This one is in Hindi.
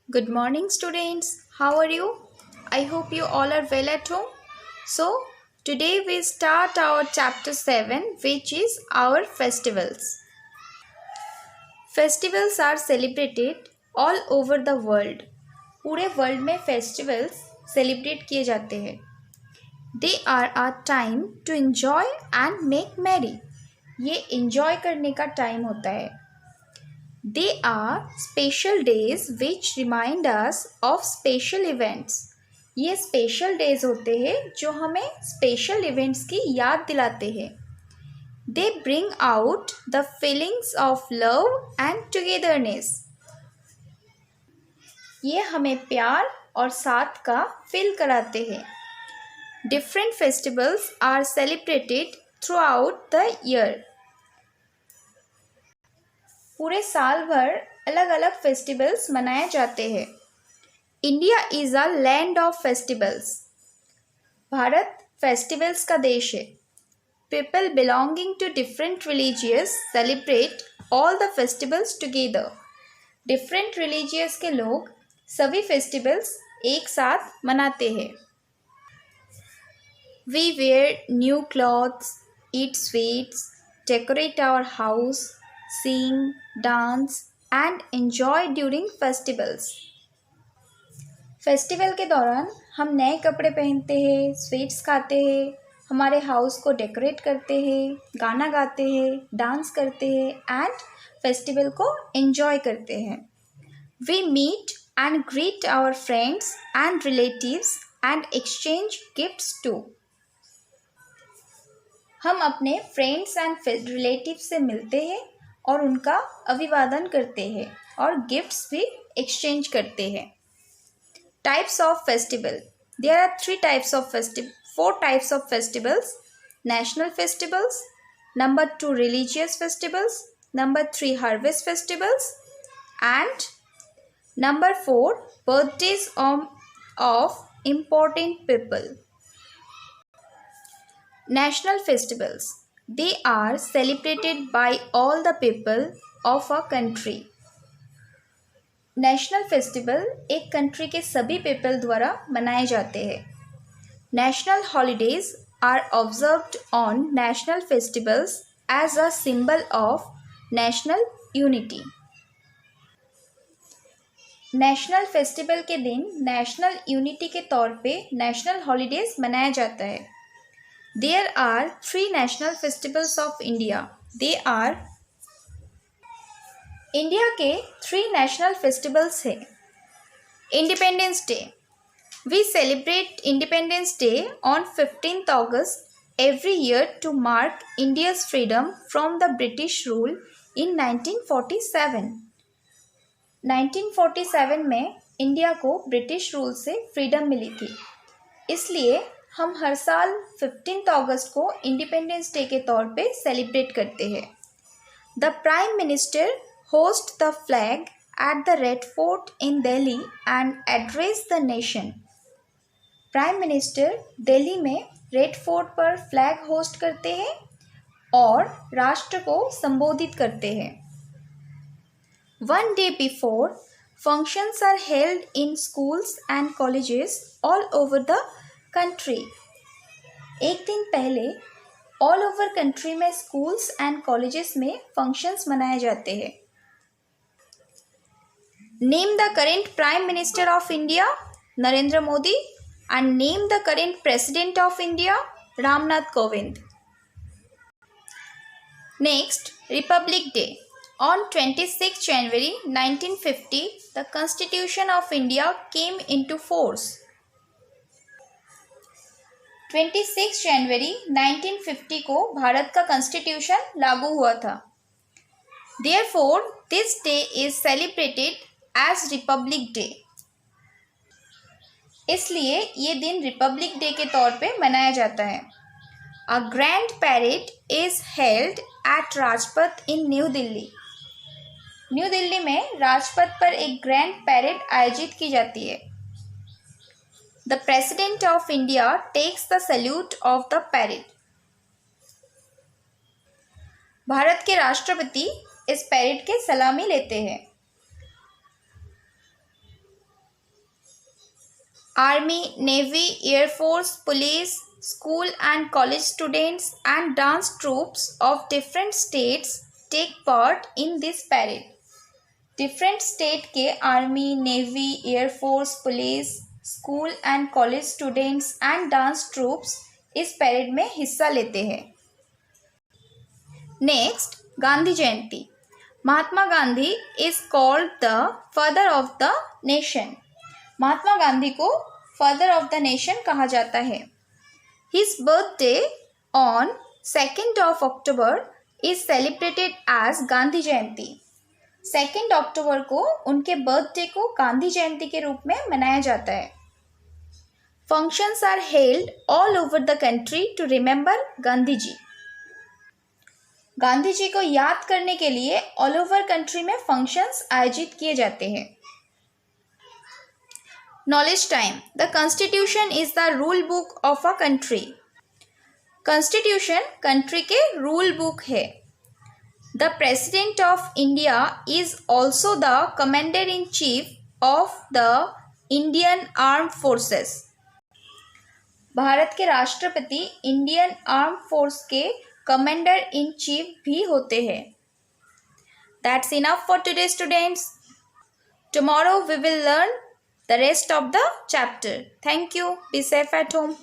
Good morning, students. How are you? I hope you all are well at home. So, today we start our chapter 7, which is our festivals. Festivals are celebrated all over the world. पूरे वर्ल्ड में फेस्टिवल्स सेलिब्रेट किए जाते हैं. They are a time to enjoy and make merry. ये enjoy करने का टाइम होता है. They are special days which remind us of special events. ये स्पेशल डेज होते हैं जो हमें स्पेशल इवेंट्स की याद दिलाते हैं. They bring out the feelings of love and togetherness. ये हमें प्यार और साथ का फील कराते हैं. Different festivals are celebrated throughout the year. पूरे साल भर अलग अलग फेस्टिवल्स मनाए जाते हैं. India is a land of festivals. Bharat festivals का देश है. People belonging to different religious celebrate all the festivals together. Different religious के लोग सभी फेस्टिवल्स एक साथ मनाते हैं. We wear new clothes, eat sweets, decorate our house, sing, dance and enjoy during festivals. Festival के दौरान हम नए कपड़े पहनते हैं, स्वीट्स खाते हैं, हमारे हाउस को डेकोरेट करते हैं, गाना गाते हैं, डांस करते हैं एंड फेस्टिवल को एंजॉय करते हैं. We meet and greet our friends and relatives and exchange gifts too. हम अपने फ्रेंड्स एंड रिलेटिव्स से मिलते हैं और उनका अभिवादन करते हैं और गिफ्ट्स भी एक्सचेंज करते हैं. Types of festival. There are four types of festivals. National festivals, number 2 religious festivals, number 3 harvest festivals and number 4 birthdays of important people. National festivals. They are celebrated by all the people of a country. National festival एक कंट्री के सभी पीपल द्वारा मनाए जाते हैं. National holidays are observed on national festivals as a symbol of national unity. National festival के दिन नेशनल यूनिटी के तौर पे नेशनल हॉलीडेज मनाया जाता है. There are 3 national festivals of India. They are India के 3 नेशनल फेस्टिवल्स हैं. Independence day. We celebrate independence day on 15th August every year to mark India's freedom from the British rule in 1947. 1947 में इंडिया को ब्रिटिश रूल से फ्रीडम मिली थी. इसलिए हम हर साल 15th अगस्त को इंडिपेंडेंस डे के तौर पे सेलिब्रेट करते हैं. The prime minister host the flag at the red fort in Delhi and address the nation. Prime minister Delhi में रेड फोर्ट पर फ्लैग होस्ट करते हैं और राष्ट्र को संबोधित करते हैं. One day before functions are held in schools and colleges all over the country. एक दिन पहले ऑल ओवर कंट्री में स्कूल्स एंड कॉलेजेस में फंक्शंस मनाए जाते हैं. Name the current prime minister of India, Narendra Modi, and name the current president of India, Ramnath Kovind. Next, Republic day. On 26 January 1950, the Constitution of India came into force. 26 जनवरी 1950 को भारत का कॉन्स्टिट्यूशन लागू हुआ था. Therefore, this day is celebrated as Republic Day. इसलिए ये दिन रिपब्लिक डे के तौर पे मनाया जाता है. A grand parade is held at Rajpath in new Delhi. New Delhi में राजपथ पर एक ग्रैंड पैरेड आयोजित की जाती है. The President of India takes the salute of the parade. Bharat के राष्ट्रपति इस पैरेड के सलामी लेते हैं. Army, Navy, Air Force, police, school and college students and dance troops of different states take part in this parade. Different state के army, navy, air force, police, school and college students and dance troops इस परेड में हिस्सा लेते हैं. Next, Gandhi Jayanti. Mahatma Gandhi is called the father of the nation. Mahatma Gandhi को फादर ऑफ द नेशन कहा जाता है. His birthday on 2nd of October is celebrated as Gandhi Jayanti. 2 October को उनके बर्थडे को गांधी जयंती के रूप में मनाया जाता है. Functions are held all over the country to remember Gandhi ji. Gandhi ji को याद करने के लिए ऑल ओवर कंट्री में फंक्शंस आयोजित किए जाते हैं. Knowledge time. The constitution is the rule book of a country. Constitution country के रूल बुक है. The President of India is also the Commander-in-Chief of the Indian Armed Forces. Bharat के राष्ट्रपति इंडियन आर्म फोर्स के कमांडर इन चीफ भी होते हैं. That's enough for today, students. Tomorrow we will learn the rest of the chapter. Thank you. Be safe at home.